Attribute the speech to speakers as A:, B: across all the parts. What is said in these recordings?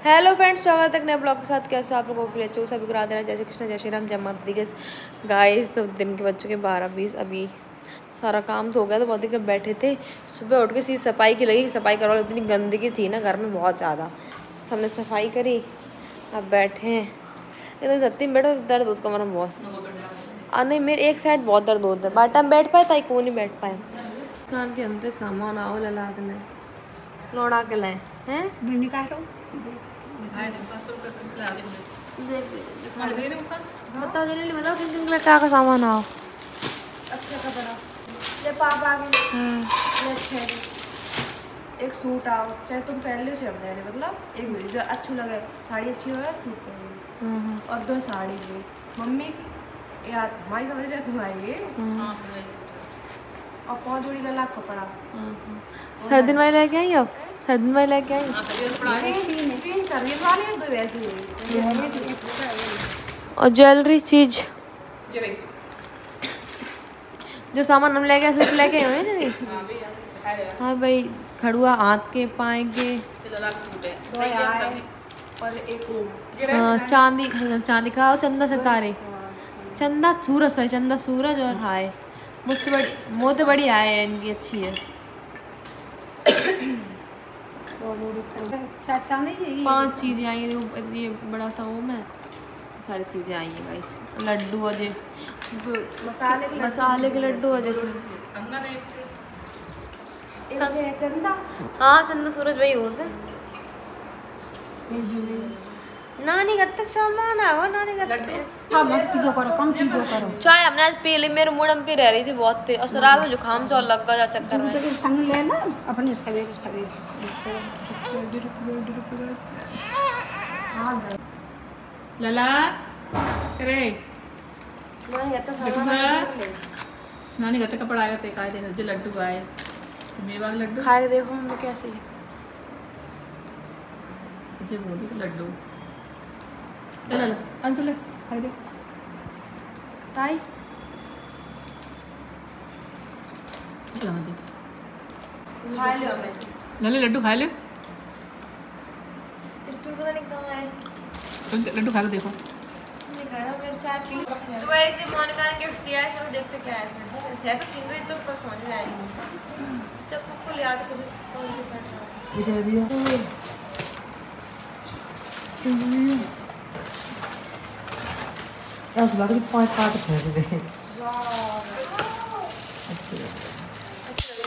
A: Hello friends, स्वागत है नए ब्लॉग के साथ। कैसे आप लोगों को फिर अच्छे सभी को राधे राधे, जय श्री कृष्ण, जय श्री राम, जय माता दी। गाइस तो दिन के बच्चों के 12:20 अभी सारा काम तो हो गया। तो बहुत दिन बैठे थे, सुबह उठ के सीधी सफाई की लगी। सफाई करवा, इतनी गंदगी थी ना घर में बहुत ज़्यादा। सबने सफाई करी, अब बैठे हैं। इधर धरती में बैठो, दर्द होता कमर में बहुत। नहीं, मेरे एक साइड बहुत दर्द होता है। बाटा में बैठ पाए ताई को नहीं बैठ पाए। दुकान के अंदर सामान आओ लला के लाए, लौड़ा के लाए हैं। बताओ जल्दी बताओ, किन किन क्या का सामान आओ।
B: अच्छा कपड़ा ले पापा आ गए। अच्छा एक सूट आओ, चाहे तुम पहले से अपने मतलब एक मिनट जो अच्छी लगे, साड़ी अच्छी हो सूट पहनो और 2 साड़ी ली मम्मी की यार हमारी समझ रहे तुम्हारी और 5 जोड़ी लला कपड़ा।
A: सर्दी में लेके आई हो? सर्दी में लेके आई?
B: तीन सर्विस वाले 2 वैसे ही।
A: और ज्वेलरी चीज जो सामान हम लेके सिर्फ लेके आए हैं नहीं। हाँ भाई, खड़ुआ हाथ के पाए के
B: और एक
A: चांदी का चंदा सितारे, चंदा सूरज है, चंदा सूरज और हाय मुझसे बड़ी मोते बड़ी आए है इनकी, अच्छी है।
B: चाचा नहीं
A: 5 चीजें आई हैं। ये बड़ा सा ओम है, सारी चीजें आई हैं गाइस। लड्डू और मसाले के लड्डू और जैसे
B: चंदा।
A: हाँ, चंदा सूरज वही होते नानी गत्ते सामान है वो, नानी गत्ते।
B: हाँ मत पीलो करो, कम पीलो करो।
A: चाय हमने आज पी ली, मेरे मुंह में पी रह रही थी बहुत थी, और शराब में जुकाम तो लग गया चक्कर में।
B: संग लेना अपने सवेरे
C: लला रे नानी गत्ते कपड़ा आएगा तो आए जो लड्डू आए मेवा के लड्डू
B: खाए देखो मम्मी कैसे है।
C: मुझे बोली तो लड्डू ले अंशु ले खाए दे
B: ताई खा लो
C: लले लड्डू खा ले,
A: पता नहीं कहाँ है।
C: लड्डू खा के देखो।
A: मेरे चाय पी तो ऐसे मोनिका ने गिफ्ट दिया है। चलो देखते क्या है इसमें। ऐसे तो सीनरी तो पर समझ में आ रही है। चक्कू को याद करो कौन से बैठा
B: ये दे दिया ऐसा लग रहा है 5 काट फेंक दे। अच्छी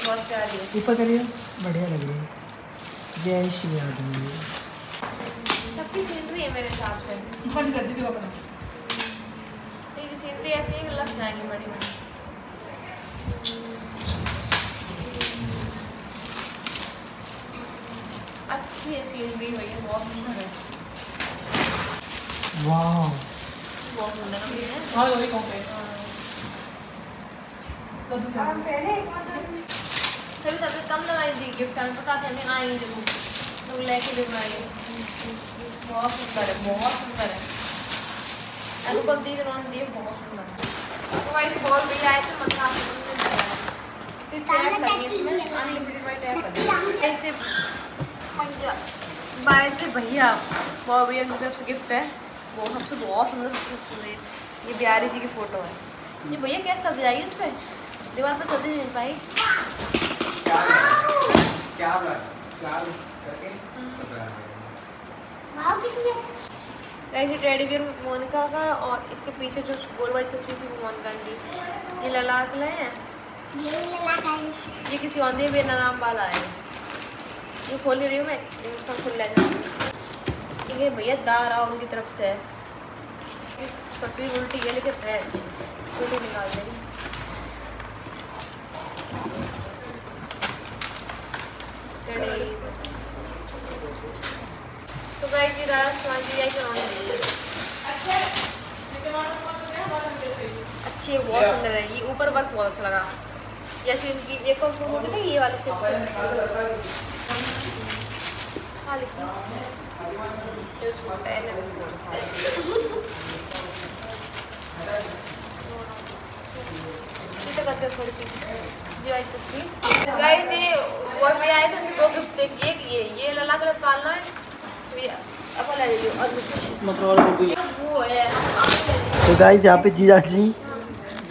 A: बहुत प्यारी है।
B: ऊपर करिए, बढ़िया लग रही है। जय श्री राम।
A: सबकी सीनरी है मेरे हिसाब से।
C: बंद कर दीजिए अपना।
A: तेरी सीनरी ऐसे ही लग जाएंगी बड़ी बड़ी। अच्छी है सीनरी, भैया बहुत सुंदर है।
B: वाह
A: बहुत सुंदर है।
C: हां वही कौन है तो
B: हम पहले
A: सभी सबसे कम लगाई थी गिफ्ट में, पता चलने आई जरूर तो लेके जरूर आई। बहुत सुंदर है, बहुत सुंदर है। अनुपम दी उन्होंने दिए, बहुत सुंदर है। तो भाई बॉल भी आए थे मतलब फिर टैप लगी इसमें अनलिमिटेड वाई टैप लगी ऐसे बाय से भैया बहुत भैया की तरफ से गिफ्ट है। वो सबसे बहुत सुंदर, सबसे सुंदर ये बिहारी जी की फोटो है। ये भैया कैसे सजाई इस पर दीवार पर सजी नहीं पाई। ऐसे टेडी बियर मोनिका का, और इसके पीछे जो गोल वाली तस्वीर थी वो मोनिका की। ये ललाक लाए हैं, ये किसी और भी नाम वाला है। ये खोल नहीं रही हूँ मैं, इसका खुल ले जाऊँ। ये भैया दारा उनकी तरफ से है। तस्वीर उल्टी है लेकिन है अच्छी, फोटो निकाल देंगे। तो गाइस ये रात शांति आई करवाने दे अच्छी है, बहुत सुंदर है। ये ऊपर वर्क बहुत अच्छा लगा। जैसे इनकी एक और फोटो है ये वाले से हाँ लिखा जो सूट है तो करते थोड़ी जी आई तस्वीर। गाइस ये वो भी आए थे, उनके 2 गिफ्ट देखिए। ये लाला कलर पालना है, अब ले लीजिए और
D: तो गाइस यहाँ पे जीजा जी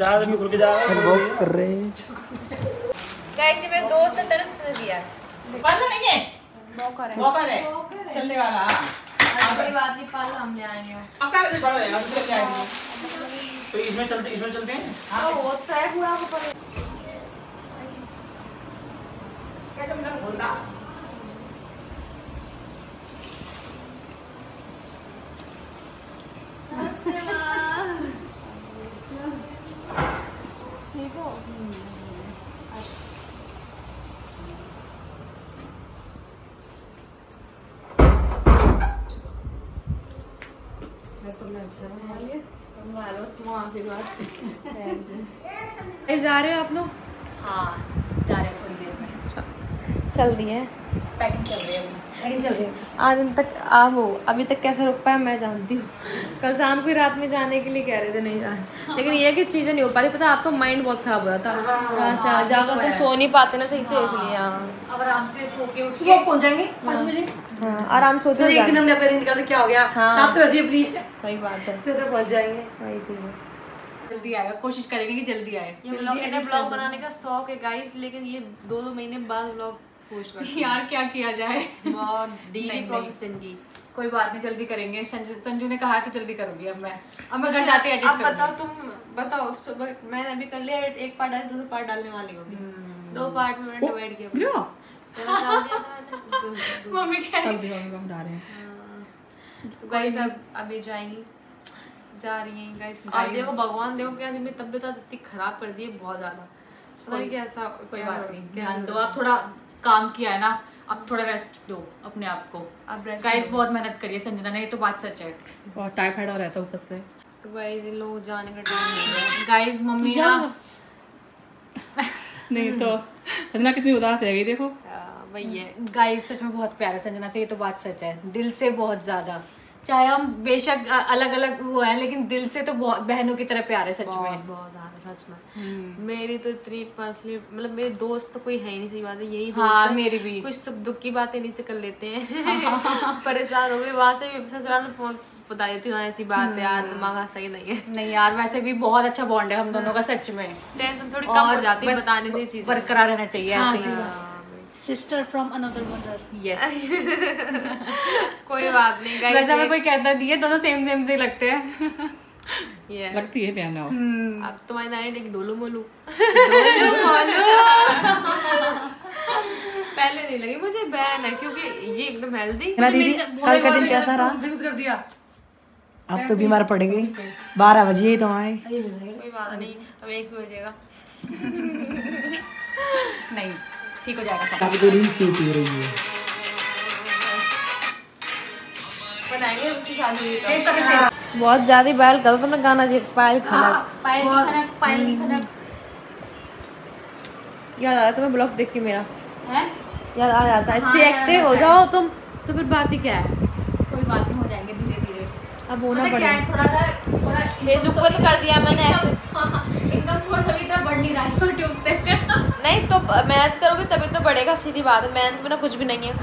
E: अनबॉक्स
D: कर रहे हैं।
A: गाइस ये मेरे दोस्त ने तरह से दिया है।
C: पालना नहीं है,
B: मौका है
C: वॉकर है, चलने वाला।
A: कोई बात नहीं, पाल हम ले आएंगे।
C: अब क्या करते बड़ा है, अब क्या है?
E: तो इसमें चलते हैं।
A: हाँ वो तो है हुआ को पर
C: क्या तुम लोग बोलता?
A: ठीक हो जा रहे हो आप लोग?
B: हाँ जा रहे हैं थोड़ी देर में,
A: चल दिए
B: पैकिंग चल रही है अभी।
A: लेकिन चल रही है आज दिन तक अभी तक कैसे रुक पाया मैं जानती हूँ। कल शाम को रात में जाने के लिए कह रहे थे नहीं जाने, लेकिन ये कि चीज़ें नहीं हो पाती। पता आपका माइंड बहुत खराब हो रहा था रास्ते जाकर तुम सो नहीं पाते ना सही से, इसलिए
B: अब आराम से सो के उठ
C: सुबह पहुंच जाएंगे 5 बजे।
A: हाँ आराम से
C: चलो एक दिन हमने अपना दिन निकाल क्या हो गया?
A: हाँ।
C: आप तो वैसे ही अपनी
A: सही बात है,
C: सीधे पहुंच जाएंगे।
A: वही चीज़ है।
B: जल्दी आएगा, कोशिश करेंगे कि जल्दी आए।
A: ये ब्लॉग बनाने का शौक है गाइस, लेकिन ये 2-2 महीने बाद ब्लॉग पोस्ट करते
B: यार क्या किया जाए।
A: हैं और डेली
B: नहीं।
A: प्रोसेसिंग की।
B: कोई बात नहीं, जल्दी करेंगे। संजू ने कहा है तो जल्दी करूंगी। अब मैं घर जाते एडिट
A: अब बताओ तुम बताओ, सुबह मैंने अभी कर लिया एक पार्ट डाल, दूसरा पार्ट डालने वाली होगी। 2 पार्ट में मैंने डिवाइड किया। पहला डाल दिया था मैंने।
B: मम्मी कह रही
C: अब हम डाल रहे हैं।
A: तो गाइस अब अभी जाएंगी, जा रही हैं गाइस। अब देखो भगवान देखो क्या मेरी तबीयत इतनी खराब कर दी है बहुत ज्यादा। पता नहीं कैसा,
B: कोई बात नहीं, ध्यान दो। आप थोड़ा काम किया है ना, अब थोड़ा रेस्ट दो अपने आप को।
A: अब रेस्ट
B: गाइस बहुत मेहनत करी है संजना ने, ये तो बात सच है।
C: और टाइफाइड और रहता ऊपर से।
A: तो गाइस इन लोग जाने का टाइम हो गया।
B: गाइस मम्मी ना
C: नहीं तो संजना कितनी उदास है, ये देखो।
A: वही है
B: गाइस, सच में बहुत प्यार है संजना से, ये तो बात सच है। दिल से बहुत ज्यादा, चाहे हम बेशक अलग अलग वो हैं, लेकिन दिल से तो बहुत बहनों की तरह प्यार है सच में।
A: बहुत ज्यादा सच में। मेरी तो इतनी पर्सनली मतलब मेरे दोस्त तो कोई है ही नहीं, सही बात है, यही दोस्त
B: हाँ
A: है।
B: मेरी भी।
A: कुछ सुख दुख की बातें नहीं से कर लेते हैं। परेशान हो गई वहां से भी, ससुराल में बता देती हूँ ऐसी बात है यार, दिमाग सही नहीं है।
B: नहीं यार, वैसे भी बहुत अच्छा बॉन्ड है हम दोनों का सच में।
A: टेंशन थोड़ी कम हो जाती है बताने से चीज
B: बरकरार रहना चाहिए ऐसे ही।
F: Sister from another mother.
B: Yes.
A: कोई बात नहीं गाइस।
B: वैसे हमें कोई कहता नहीं है, दोनों सेम सेम से लगते हैं।
A: ये
C: लगती है प्यार हो।
A: अब तुम्हारी नानी एक डोलू मोलू। पहले नहीं लगी मुझे, बैन है क्योंकि ये एकदम हेल्दी।
D: दीदी कल का दिन कैसा रहा?
C: फिक्स कर दिया।
D: अब तो बीमार पड़ेंगे, 12 बजे ही तो आए।
A: कोई बात नहीं, अब 1 बजेगा।
B: नहीं, ठीक हो जाएगा सब।
D: अभी तो रील शूट हो रही है।
A: बनाएंगे उसकी शादी।
B: सेम तरह से।
A: बहुत ज्यादा बैल करो तुमने गाना जी, पायल खनक।
B: पायल की खनक, पायल की खनक।
A: याद आया तुम्हें ब्लॉग देख के मेरा,
B: है?
A: याद आ जाता है। इतनी
B: हाँ,
A: एक्टिव
B: याद
A: हो
B: आता
A: जाओ तुम तो फिर बात ही क्या है।
B: कोई बात नहीं, हो जाएंगे धीरे धीरे।
A: अब होना
B: क्या
A: पड़ेगा।
B: है, थोड़ा
A: फेसबुक पर तो कर दिया मैंने।
B: इनकम सोर्स अभी तक बढ़ नहीं रहा है यूट्यूब से।
A: नहीं तो मेहनत करोगे तभी तो बढ़ेगा, सीधी बात है। मेहनत बिना कुछ भी नहीं है।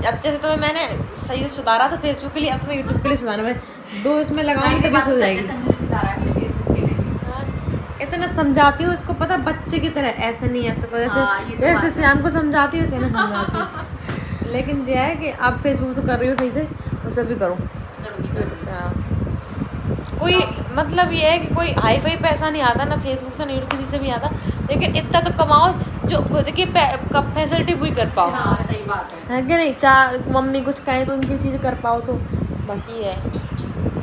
A: अब जैसे तुम्हें मैंने सही से सुधारा था फेसबुक के लिए, अब तुम्हें यूट्यूब के लिए सुधारना है। 2 इसमें लगाऊंगी तभी सुध जाएगी।
B: संजू ने सुधारा है मेरे फेसबुक के लिए भी।
A: इतना समझाती हूँ उसको, पता बच्चे की तरह, ऐसे नहीं ऐसे करो,
B: हाँ, ये तो
A: जैसे
B: बात
A: श्याम को समझाती हूँ वैसे ना समझाती हूँ। लेकिन ये है कि आप फेसबुक तो कर रही हो सही से, उसे भी करो। हाँ। कोई मतलब ये है कि कोई हाई फाई पैसा नहीं आता ना फेसबुक से, नहीं किसी से भी आता, लेकिन इतना तो कमाओ जो खुद की फैसिलिटी पूरी कर पाओ।
B: हाँ सही बात है
A: कि नहीं? 4 मम्मी कुछ कहे तो उनकी चीज़ कर पाओ, तो बस ये है।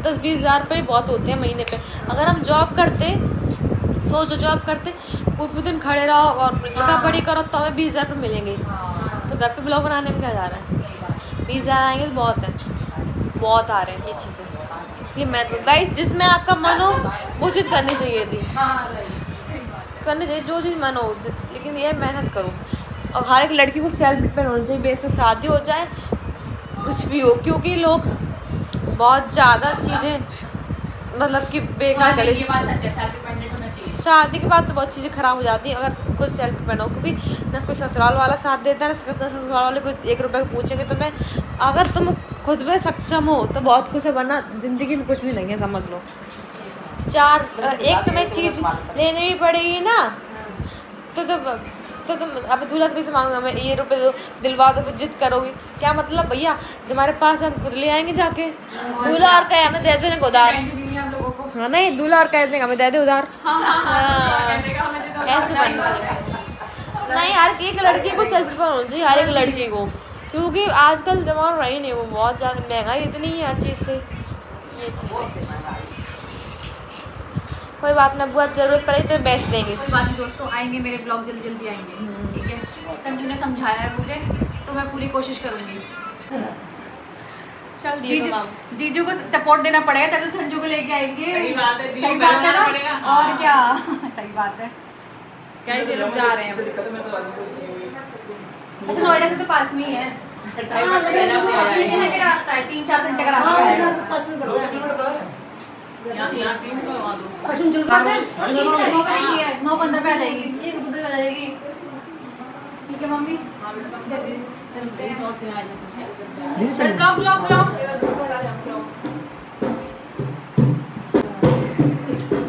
A: 10-20 हज़ार रुपये बहुत होते हैं महीने पे। अगर हम जॉब करते, सोचो जॉब करते, पूरे दिन खड़े रहो और लिखा पढ़ी करो तो हमें 20 हज़ार रुपये मिलेंगे। तो घर पे ब्लॉग बनाने में क्या जा रहा है? 20 हज़ार आएंगे तो बहुत है, बहुत आ रहे हैं ये चीज़ें। इसलिए मैं तो गाइस, जिसमें आपका मन हो वो चीज़ करनी चाहिए थी, करनी चाहिए जो चीज़ मन हो, लेकिन ये मेहनत करो। और हर एक लड़की को सेल्फ डिपेंड होना चाहिए, बेस में शादी हो जाए कुछ भी हो, क्योंकि लोग बहुत ज़्यादा चीज़ें मतलब कि बेकार कर
B: ये बात सच है, सेल्फ डिपेंडेंट होना चाहिए।
A: शादी के बाद तो बहुत चीज़ें खराब हो जाती हैं अगर खुद सेल्फ डिपेंड हो, क्योंकि ना कोई ससुराल वाला साथ देता है ना ससुराल वाले कोई 1 रुपये पूछेंगे तो मैं, अगर तुम खुद में सक्षम हो तो बहुत कुछ है, वरना ज़िंदगी में कुछ भी नहीं है, समझ लो। एक तुम्हें चीज़ लेनी भी पड़ेगी ना तो तुम अब दूल्हा से मांगूंगा मैं ये रुपये दो, दिलवा दो, फिर जिद करोगी, क्या मतलब भैया? तुम्हारे पास हम खुद ले आएंगे जाके। दूल्हा और कहे हमें दे देने को उधार, हाँ नहीं, दूल्हा और कह देंगे हमें दे दे उधार, ऐसे बनना चाहिए। नहीं यार, एक लड़की को सेल्फ होना चाहिए, हर एक लड़की को, क्योंकि आजकल जमाना रही नहीं, वो बहुत ज़्यादा महंगाई इतनी है हर चीज़ से। कोई बात ना बुआ, जरूरत पड़ेगी तो बेच देंगे।
F: कोई बात नहीं दोस्तों, आएंगे मेरे ब्लॉग जल्दी जल्दी आएंगे, ठीक है। संजू ने समझाया है मुझे तो मैं पूरी कोशिश करूंगी।
A: चल
F: जीजू को सपोर्ट देना पड़ेगा तभी तो संजू को लेके आएंगे।
C: सही बात है,
F: सही बात है ना, और क्या सही बात है।
A: कैसे लोग जा रहे हैं?
F: अच्छा नोएडा से तो पास में ही है, रास्ता है, 3-4 घंटे का रास्ता है। 9:15 पे आ जाएगी, ठीक है मम्मी।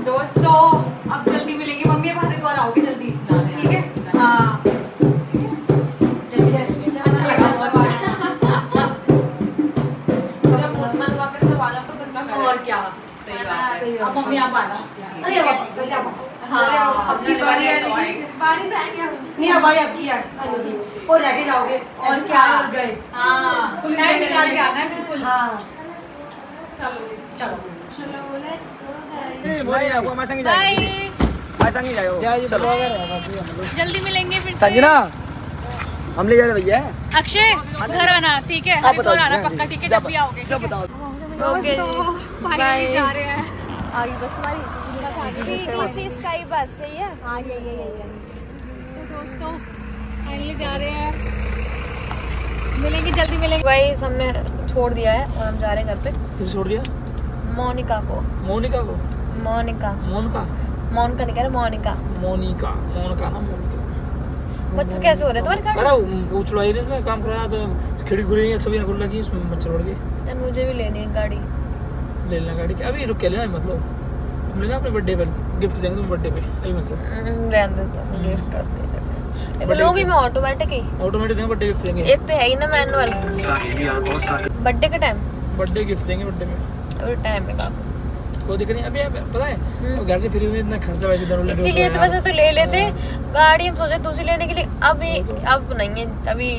F: दोस्तों अब जल्दी मिलेंगे मम्मी, अब हमारे द्वारा आओगे जल्दी, ठीक है। हाँ अच्छा लगा और क्या, अब मम्मी आप आना। हाँ
D: अपनी बारी है,
F: बारी जाएंगे
D: नहीं हमारी आपकी है और रह के जाओगे
F: और क्या।
D: गए।
F: हाँ टाइम निकाल के आना है बिल्कुल।
D: हाँ
F: चलो लेट्स गो
E: भाई आपको मैं संग
F: बाय,
E: जाओ चलो
F: जल्दी मिलेंगे फिर से।
E: संजना हम ले जा रहे भैया।
F: अक्षय घर आना, ठीक है, हरिद्वार आना पक्का, ठीक है, जब भी आओगे।
E: बताओ
A: ओके जी, बाय।
F: जा रहे हैं
A: आगे बस हमारी स्काई बस सही है।
F: हाँ यही है। तो दोस्तों फाइनली जा रहे हैं, मिलेंगे जल्दी मिलेंगे।
A: गाइस हमने छोड़ दिया है और हम जा रहे हैं घर पे।
E: किसे छोड़ दिया?
A: मोनिका को।
E: मोनिका को?
A: मोनिका
E: मोनिका
A: मोनिका नहीं कह रहे, मोनिका।
E: मोनिका मोनिका ना मोनिका।
A: मच्छर कैसे हो रहे तुम्हारे घर?
E: अरे वो चुड़ाई ने मैं काम कराया तो खिड़की खुली सभी खुल लगी, उसमें मच्छर उड़ गए।
A: तो मुझे भी लेनी है गाड़ी।
E: ले लेना गाड़ी के, अभी रुक के लेना, मतलब तुम लेना अपने बर्थडे पर, गिफ्ट देंगे तुम बर्थडे पे, अभी मतलब
A: रहने देते हैं, गिफ्ट करते हैं। लेकिन लूंगी मैं ऑटोमेटिक ही,
E: ऑटोमेटिक देंगे, बर्थडे गिफ्ट देंगे।
A: एक तो है ही ना मैनुअल। बर्थडे का टाइम,
E: बर्थडे गिफ्ट देंगे बर्थडे में,
A: अभी टाइम है काफी।
E: कोई दिक्कत नहीं। अभी पता है अब घर से फ्री हुए, इतना खर्चा वैसे दोनों लोग
A: इसीलिए तो वैसे तो ले लेते गाड़ी, हम सोचे दूसरी लेने के लिए। अभी अब नहीं है, अभी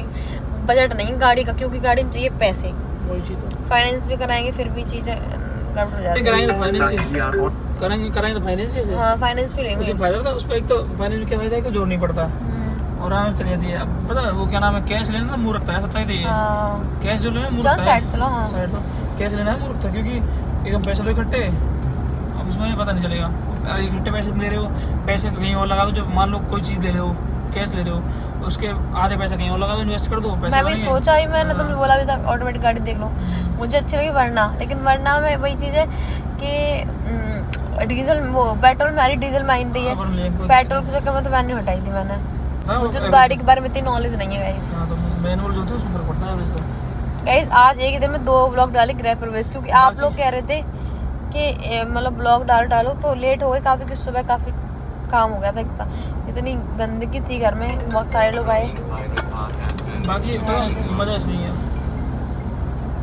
A: बजट नहीं है गाड़ी का, क्योंकि गाड़ी में चाहिए पैसे।
E: वही चीज तो
A: फाइनेंस भी कराएंगे फिर भी चीजें गड़बड़ हो जाती है।
E: कराएंगे तो फाइनेंस कराएंगे तो फाइनेंस से।
A: हाँ फाइनेंस भी लेंगे।
E: उसमें फायदा होता है, उसमें एक तो फाइनेंस में क्या फायदा है कि जोड़ नहीं पड़ता और आराम से चली जाती है। अब पता है वो क्या नाम है, कैश लेना ना मुंह रखता है, सच्चाई तो ये है।
A: हाँ
E: कैश जो लेना मुंह
A: चल
E: रखता है,
A: साइड से लो। हाँ
E: साइड तो कैश लेना है मुंह रखता है, क्योंकि एकदम पैसे लो इकट्ठे, अब उसमें पता नहीं चलेगा। इकट्ठे पैसे ले रहे हो, पैसे कहीं और लगा दो। जब मान लो कोई चीज़ ले रहे हो, कैश ले रहे हो, उसके आधे पैसे कहीं और लगा दो, इन्वेस्ट कर दो, पैसे
A: मैं भी सोचा ही, मैंने तुमने बोला भी था ऑटोमेटिक गाड़ी देख लो, मुझे अच्छी लगी वरना। लेकिन वरना में वही चीज़ है कि डीजल वो पेट्रोल में आ रही, डीजल में आ रही है। पेट्रोल के चक्कर में तो मैंने हटाई थी मैंने, मुझे तो गाड़ी के बारे में इतनी नॉलेज नहीं है गाइस।
E: हाँ तो मैनुअल जो थे उसमें फर्क पड़ता है इसका।
A: गाइस आज एक ही दिन में 2 ब्लॉग डाले गृह प्रवेश, क्योंकि आप लोग कह रहे थे कि मतलब ब्लॉग डालो तो लेट हो गए काफ़ी, कि सुबह काफ़ी काम हो गया था एक्स्ट्रा, इतनी गंदगी थी घर में, बहुत सारे लोग आए।
E: बाकी मजा इसमें ही है।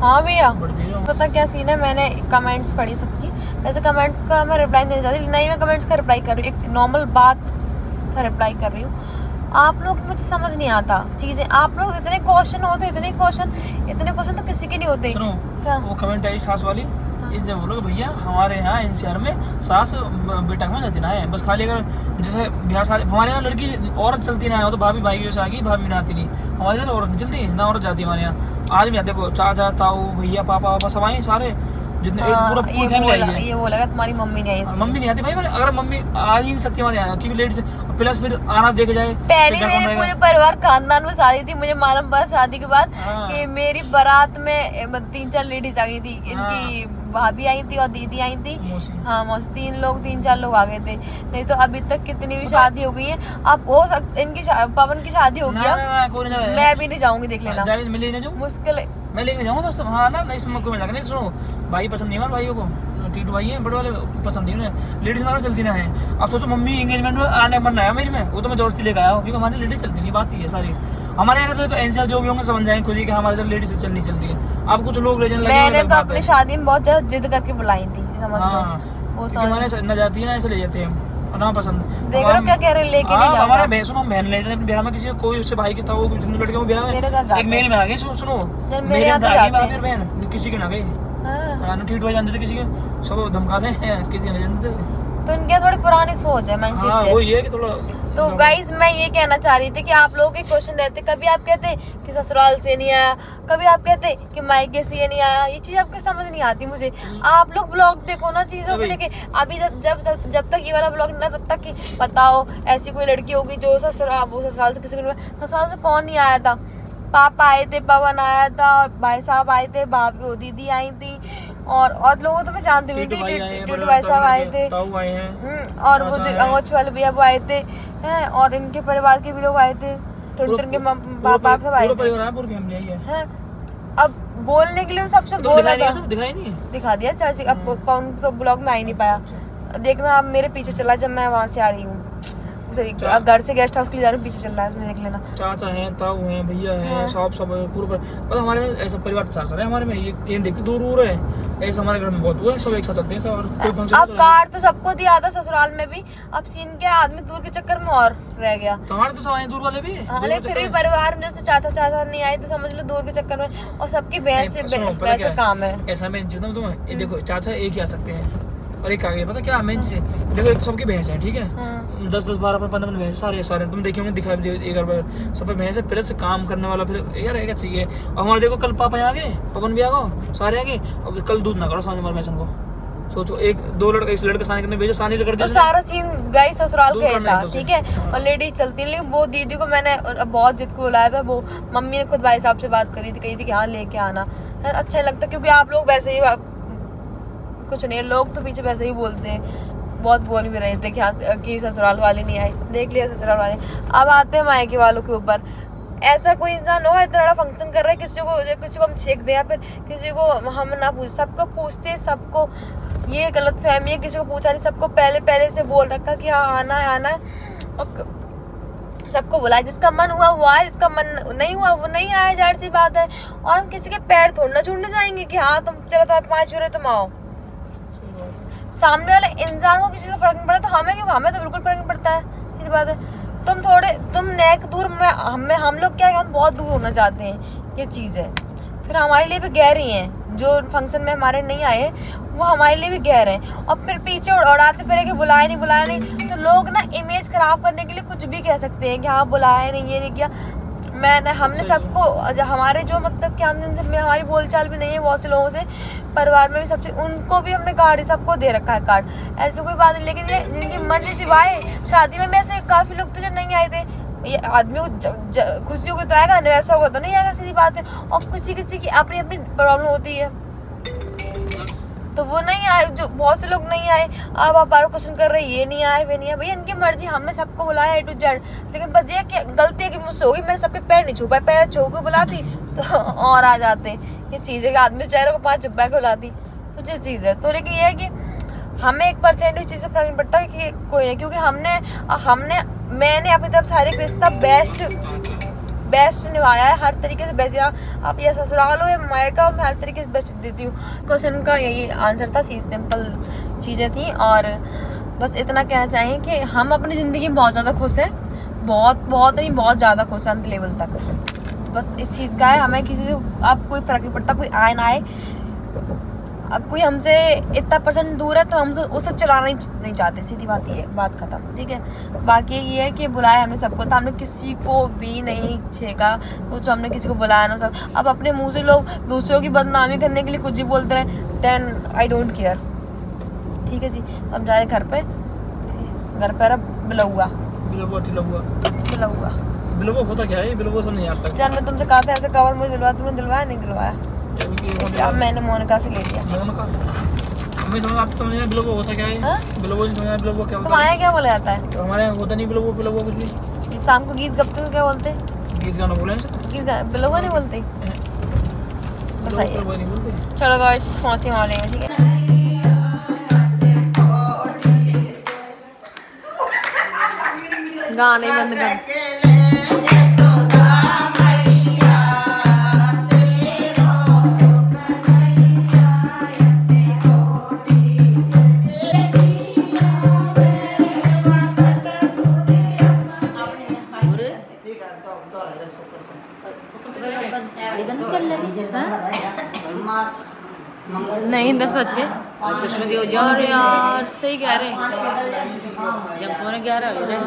A: हाँ भैया
E: बढ़ती है।
A: पता क्या सीन है, मैंने कमेंट्स पढ़ी सबकी। वैसे कमेंट्स का मैं रिप्लाई नहीं देना चाहती, नहीं मैं कमेंट्स का रिप्लाई कर रही हूँ, एक नॉर्मल बात का रिप्लाई कर रही हूँ। आप लोग मुझे समझ नहीं आता चीज़ें, आप लोग इतने क्वेश्चन होते, इतने क्वेश्चन तो किसी के नहीं होते।
E: सुनो
A: क्या?
E: वो कमेंट आई सास वाली, ये जब बोलोगे भैया हमारे यहाँ एनसीआर में सास बेटा में जाती ना है, बस खाली अगर जैसे ब्याह शादी हमारे यहाँ लड़की औरत चलती ना है, तो भाभी भाई से आ गई, भाभी ना आती नहीं। हमारे यहाँ औरत नहीं चलती ना, औरत जाती है हमारे यहाँ। आज भी देखो चाचा ताऊ भैया पापा वापा सब आए सारे, जितने पूरा पूरी फैमिली आई है।
A: ये बोलेगा तुम्हारी मम्मी नहीं आई।
E: मम्मी नहीं आती भाई, अगर मम्मी आ ही नहीं सकती हमारे यहाँ क्योंकि लेडीज, प्लस फिर आना देखे जाए
A: पहले मेरे पूरे परिवार खानदान में शादी थी, मुझे मालूम पड़ा शादी के बाद कि मेरी बारात में 3-4 लेडीज आ गई थी, इनकी भाभी आई थी और दीदी आई थी, हाँ मौसी, 3-4 लोग आ गए थे। नहीं तो अभी तक कितनी भी शादी हो गई है। अब हो सकता इनकी पवन की शादी हो गया, मैं भी नहीं जाऊंगी, देख लेना मुश्किल है,
E: मैं लेके जाऊंगा बस। हाँ ना, इसमें कोई मिला नहीं। सुनो भाई पसंद नहीं हमारे भाइयों को, टीटू भाई है बड़े वाले, पसंद नहीं उन्हें, लेडीज हमारा चलती ना है। अब सोचो मम्मी एंगेजमेंट में आने मन रहा है मेरी में, वो तो मैं जबरदस्ती लेकर आया हूँ क्योंकि हमारी लेडीज चलती नहीं, बात ही है सारी। हमारे यहाँ तो आंसर जो भी होंगे समझ जाएंगे खुद ही कि हमारे इधर लेडीज चलनी चलती है। अब कुछ लोग रीजन लगे,
A: मैंने तो अपनी शादी में बहुत ज्यादा जिद करके बुलाई थी, समझ लो वो समझ
E: न जाती है ना, ऐसे ले जाते हैं ना पसंद।
A: देख रहे हो क्या कह रहे, लेके नहीं जाओ।
E: हमारे भैंसों में बहन ले ब्याह में किसी कोई उससे भाई के था, वो जितने लड़के वो ब्याह में एक मेल में आ गई। सुनो मेरे यहाँ फिर बहन किसी के ना गई, टीटू भाई जानते थे किसी के, सब धमका दे किसी नहीं जानते थे।
A: तो इनके थोड़ी पुरानी सोच है मैं
E: वो ये कि थोड़ा।
A: तो गाइस मैं ये कहना चाह रही थी कि आप लोगों के क्वेश्चन रहते, कभी आप कहते कि ससुराल से नहीं आया, कभी आप कहते कि मायके से नहीं आया, ये चीज आपके समझ नहीं आती मुझे। आप लोग ब्लॉग देखो ना चीजों को लेके, अभी जब तक ये वाला ब्लॉग ना तब तक कि बताओ ऐसी कोई लड़की होगी जो ससुराल से किसी को, ससुराल से कौन नहीं आया था, पापा आए थे, पवन आया था, भाई साहब आए थे, भाभी दीदी आई थी, और लोगों तो मैं जानती भी थी, टीटू भाई साहब आए थे, और वो जो अंगोच वाले भैया वो आए थे, और इनके परिवार के भी लोग आए थे, टुनटुन के बाप सब आए थे। अब बोलने के लिए सबसे बोला था, दिखा दिया चाची। अब पवन तो ब्लॉग में आ ही नहीं पाया, देखना आप मेरे पीछे चला जब मैं वहाँ से आ रही हूँ, घर से गेस्ट हाउस के लिए जा रहे पीछे चल रहा है, इसमें देख लेना।
E: चाचा हैं, ताऊ हैं, भैया हैं, सब पूरा पता हमारे में ऐसा परिवार चल रहा है। हमारे में ये देखते दूर है, ऐसा हमारे घर में बहुत हुआ है, सब एक साथ चलते हैं सब। और कोई फंक्शन
A: अब कार्ड तो सबको दिया था ससुराल में भी, अब सीन के आदमी दूर के चक्कर में और रह गया।
E: हमारे तो सब आए दूर वाले भी,
A: लेकिन फिर भी परिवार में जैसे चाचा नहीं आए तो समझ लो दूर के चक्कर में, और सबकी भैंस से काम है।
E: ऐसा मैं तुम्हें देखो, चाचा एक ही आ सकते हैं और एक आ गया, पता क्या मेन चीज देखो, एक सबकी भैंस है, ठीक है, 10-10, 12-15 भैंस, सारे तुम देखिए होंगे, दिखा एक बार सब पे भैंस है, फिर से काम करने वाला, फिर यार क्या चाहिए। और हमारे देखो कल पापा आ गए, पवन भी आ गए, सारे आ गए, अब कल दूध ना करो सामने हमारे भैंसन को, सोचो 1-2 लड़का इस लड़के सानी करने भेजो, सानी से कर दिया।
A: तो सारा सीन गाइस ससुराल का था, ठीक है, और लेडीज चलती, लेकिन वो दीदी को मैंने बहुत जिद को बुलाया था, वो मम्मी ने खुद भाई साहब से बात करी थी, कही थी कि हाँ लेके आना, अच्छा लगता क्योंकि आप लोग वैसे ही कुछ नहीं, लोग तो पीछे वैसे ही बोलते हैं, बहुत बोल भी रहे थे कि ससुराल वाले नहीं आए, देख लिया ससुराल वाले। अब आते हैं मायके वालों के ऊपर। ऐसा कोई इंसान होगा इतना बड़ा फंक्शन कर रहा है, किसी को हम छेक दें या फिर किसी को हम ना पूछ, सबको पूछते, सबको ये गलत फहमी है, किसी को पूछा नहीं, सबको पहले से बोल रखा कि हाँ आना है, और सबको बुलाया, जिसका मन हुआ वो आए, जिसका मन नहीं हुआ वो नहीं आए, जाहिर सी बात है। और हम किसी के पैर थोड़ा ना छूने जाएंगे कि हाँ तुम चलो तो 5 हो रहे तुम आओ। सामने वाले इंसान को किसी को फर्क नहीं पड़ता, तो हमें क्यों, हमें तो बिल्कुल फर्क नहीं पड़ता है, सीधी बात है। तुम नेक दूर में हम लोग क्या है, हम बहुत दूर होना चाहते हैं, ये चीज़ है। फिर हमारे लिए भी गहरी हैं, जो फंक्शन में हमारे नहीं आए वो हमारे लिए भी गहरे हैं, और फिर पीछे उड़ाते फिर कि बुलाया नहीं, तो लोग ना इमेज खराब करने के लिए कुछ भी कह सकते हैं कि हाँ बुलाया नहीं, ये नहीं किया। हमने सबको, हमारे जो मतलब कि हमारी बोलचाल भी नहीं है बहुत से लोगों से, परिवार में भी सबसे, उनको भी हमने कार्ड सबको दे रखा है कार्ड, ऐसी कोई बात नहीं। लेकिन ये जिनकी मन सिवाय शादी में ऐसे काफ़ी लोग तो जो नहीं आए थे, ये आदमी को खुशी होगी तो आएगा, वैसा होगा तो नहीं आएगा, सीधी बात है। और किसी की अपनी प्रॉब्लम होती है, तो वो नहीं आए, जो बहुत से लोग नहीं आए। अब आप बार क्वेश्चन कर रहे हैं ये नहीं आए वे नहीं आए, भैया इनकी मर्जी, हमने सबको बुलाया A to Z, लेकिन बस ये कि गलती है कि मुझसे होगी, मैंने सबके पैर नहीं छू पाए, पैर छू के बुलाती तो और आ जाते। ये चीज़ है कि आदमी बेचारे को 5 चुप्पा के बुलाती, तो ये चीज़ है। तो लेकिन ये है कि हमें 1% इस चीज़ से फर्क नहीं पड़ता कि कोई नहीं, क्योंकि मैंने अपनी तरफ सारे रिश्ता बेस्ट निभाया है, हर तरीके से बेस्ट। आप या ससुराल हो या मायका हो, मैं हर तरीके से बेस्ट देती हूँ। क्वेश्चन का यही आंसर था, सिंपल चीज़ें थी। और बस इतना कहना चाहिए कि हम अपनी ज़िंदगी में बहुत ज़्यादा खुश हैं, बहुत ज़्यादा खुश हैं, अंत लेवल तक। बस इस चीज़ का है, हमें किसी से अब कोई फ़र्क नहीं पड़ता, कोई आए ना आए, अब कोई हमसे इतना परसेंट दूर है तो हम उसे चलाना ही नहीं चाहते, सीधी बात ये, बात खत्म, ठीक है। बाकी ये है कि बुलाया हमने सबको, तो हमने किसी को भी नहीं छेका कुछ, हमने किसी को बुलाया ना सब। अब अपने मुंह से लोग दूसरों की बदनामी करने के लिए कुछ भी बोलते रहे, देन आई डोंट केयर, ठीक है जी। अब जा रहे घर पे अब बिलौआ
E: बिलवा होता क्या है? बिलवा तो नहीं आता
A: जान, मैं तुमसे कहा था ऐसे कवर मुझे दिलवा, तुमने दिलवाया नहीं दिलवाया, अब मैंने मोनिका से ले लिया।
E: मोनिका हमें समझ आप समझ बिलवा होता क्या है? बिलवा नहीं समझ बिलवा क्या होता है?
A: तुम्हारे क्या बोला जाता है?
E: तो हमारे यहाँ होता नहीं बिलवा कुछ भी।
A: शाम को गीत गपते हुए क्या बोलते?
E: गीत गाना बोले
A: बिलवा नहीं बोलते,
E: नहीं बोलते।
A: चलो गाइस पहुंचने वाले हैं, ठीक है। गाने बंद कर। नहीं 10 बज गए और यार सही कह रहे हैं,
C: 11 हो रहे।